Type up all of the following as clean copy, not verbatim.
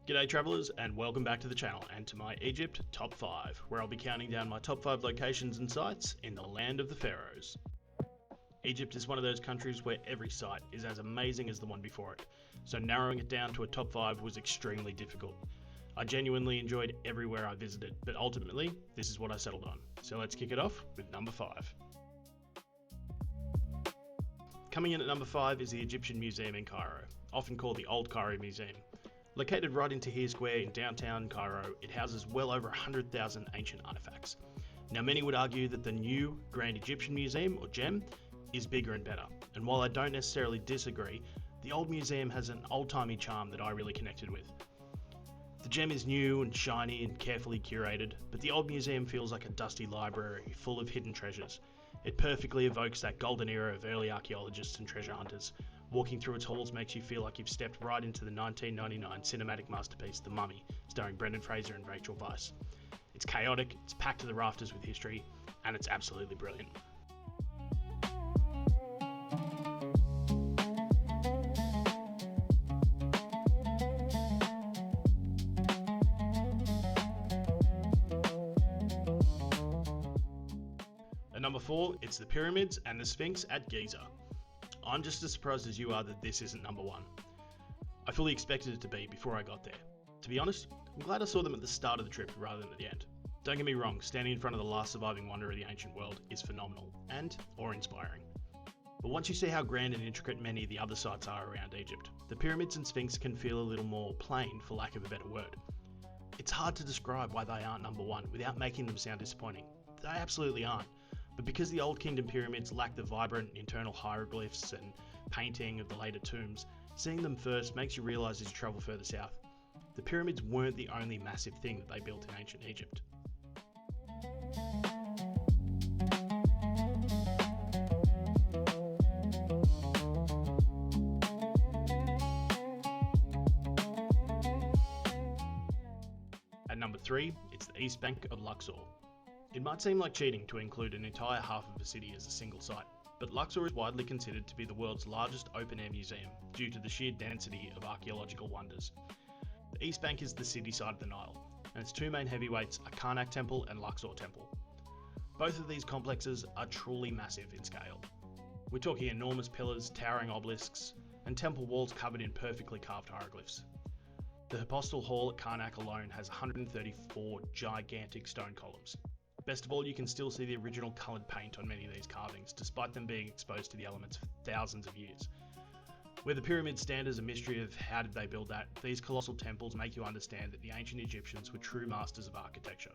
G'day travellers, and welcome back to the channel and to my Egypt Top 5, where I'll be counting down my top 5 locations and sites in the land of the pharaohs. Egypt is one of those countries where every site is as amazing as the one before it, so narrowing it down to a top 5 was extremely difficult. I genuinely enjoyed everywhere I visited, but ultimately, this is what I settled on. So let's kick it off with number 5. Coming in at number 5 is the Egyptian Museum in Cairo, often called the Old Cairo Museum. Located right in Tahrir Square in downtown Cairo, it houses well over 100,000 ancient artifacts. Now, many would argue that the new Grand Egyptian Museum, or GEM, is bigger and better, and while I don't necessarily disagree, the old museum has an old-timey charm that I really connected with. The GEM is new and shiny and carefully curated, but the old museum feels like a dusty library full of hidden treasures. It perfectly evokes that golden era of early archaeologists and treasure hunters. Walking through its halls makes you feel like you've stepped right into the 1999 cinematic masterpiece The Mummy, starring Brendan Fraser and Rachel Weisz. It's chaotic, it's packed to the rafters with history, and it's absolutely brilliant. At number 4, it's the pyramids and the Sphinx at Giza. I'm just as surprised as you are that this isn't number 1. I fully expected it to be before I got there. To be honest, I'm glad I saw them at the start of the trip rather than at the end. Don't get me wrong, standing in front of the last surviving wonder of the ancient world is phenomenal and awe-inspiring. But once you see how grand and intricate many of the other sites are around Egypt, the pyramids and Sphinx can feel a little more plain, for lack of a better word. It's hard to describe why they aren't number 1 without making them sound disappointing. They absolutely aren't. But because the Old Kingdom pyramids lack the vibrant internal hieroglyphs and painting of the later tombs, seeing them first makes you realise as you travel further south. The pyramids weren't the only massive thing that they built in ancient Egypt. At number 3, it's the East Bank of Luxor. It might seem like cheating to include an entire half of a city as a single site, but Luxor is widely considered to be the world's largest open-air museum due to the sheer density of archaeological wonders. The East Bank is the city side of the Nile, and its two main heavyweights are Karnak Temple and Luxor Temple. Both of these complexes are truly massive in scale. We're talking enormous pillars, towering obelisks, and temple walls covered in perfectly carved hieroglyphs. The Hypostyle Hall at Karnak alone has 134 gigantic stone columns. Best of all, you can still see the original coloured paint on many of these carvings, despite them being exposed to the elements for thousands of years. Where the pyramids stand as a mystery of how did they build that, these colossal temples make you understand that the ancient Egyptians were true masters of architecture.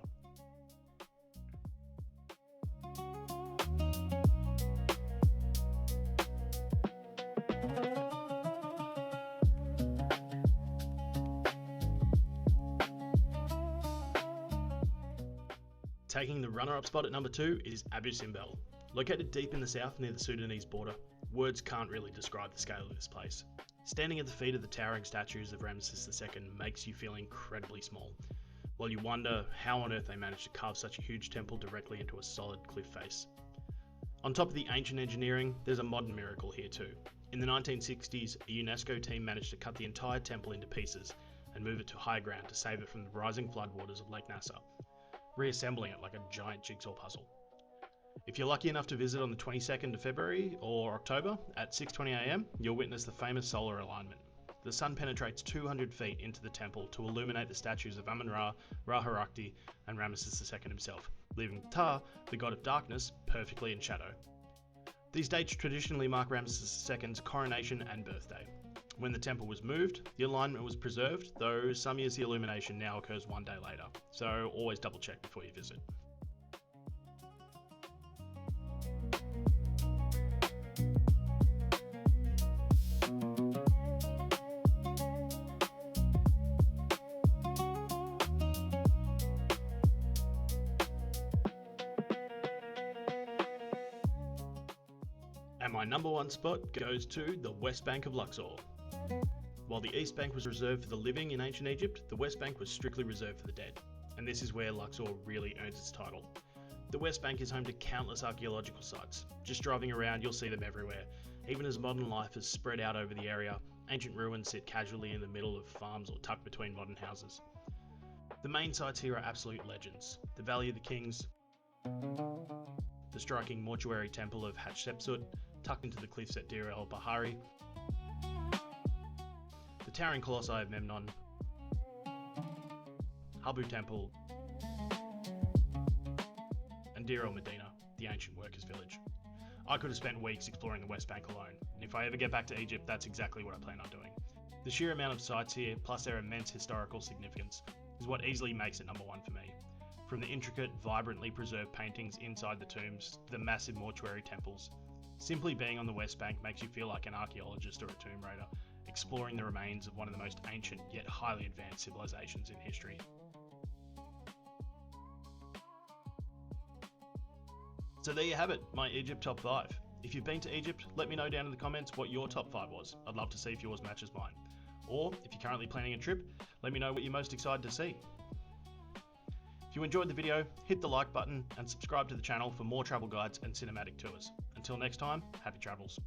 Taking the runner-up spot at number 2 is Abu Simbel. Located deep in the south near the Sudanese border, words can't really describe the scale of this place. Standing at the feet of the towering statues of Ramesses II makes you feel incredibly small, while you wonder how on earth they managed to carve such a huge temple directly into a solid cliff face. On top of the ancient engineering, there's a modern miracle here too. In the 1960s, a UNESCO team managed to cut the entire temple into pieces and move it to higher ground to save it from the rising floodwaters of Lake Nasser, reassembling it like a giant jigsaw puzzle. If you're lucky enough to visit on the 22nd of February or October at 6:20 am, you'll witness the famous solar alignment. The sun penetrates 200 feet into the temple to illuminate the statues of Amun-Ra, Ra-Harakti, and Ramesses II himself, leaving Ptah, the god of darkness, perfectly in shadow. These dates traditionally mark Ramesses II's coronation and birthday. When the temple was moved, the alignment was preserved, though some years the illumination now occurs one day later, so always double check before you visit. And my number 1 spot goes to the West Bank of Luxor. While the East Bank was reserved for the living in ancient Egypt, the West Bank was strictly reserved for the dead, and this is where Luxor really earns its title. The West Bank is home to countless archaeological sites. Just driving around, you'll see them everywhere. Even as modern life has spread out over the area, Ancient ruins sit casually in the middle of farms or tucked between modern houses. The main sites here are absolute legends. The Valley of the Kings, the striking mortuary temple of Hatshepsut, tucked into the cliffs at Deir el-Bahari, the towering colossi of Memnon, Habu Temple, and Deir el-Medina, the ancient workers' village. I could have spent weeks exploring the West Bank alone, and if I ever get back to Egypt, that's exactly what I plan on doing. The sheer amount of sites here, plus their immense historical significance, is what easily makes it number one for me. From the intricate, vibrantly preserved paintings inside the tombs to the massive mortuary temples, simply being on the West Bank makes you feel like an archaeologist or a tomb raider, exploring the remains of one of the most ancient yet highly advanced civilizations in history. So there you have it, my Egypt top 5. If you've been to Egypt, let me know down in the comments what your top 5 was. I'd love to see if yours matches mine. Or, if you're currently planning a trip, let me know what you're most excited to see. If you enjoyed the video, hit the like button and subscribe to the channel for more travel guides and cinematic tours. Until next time, happy travels.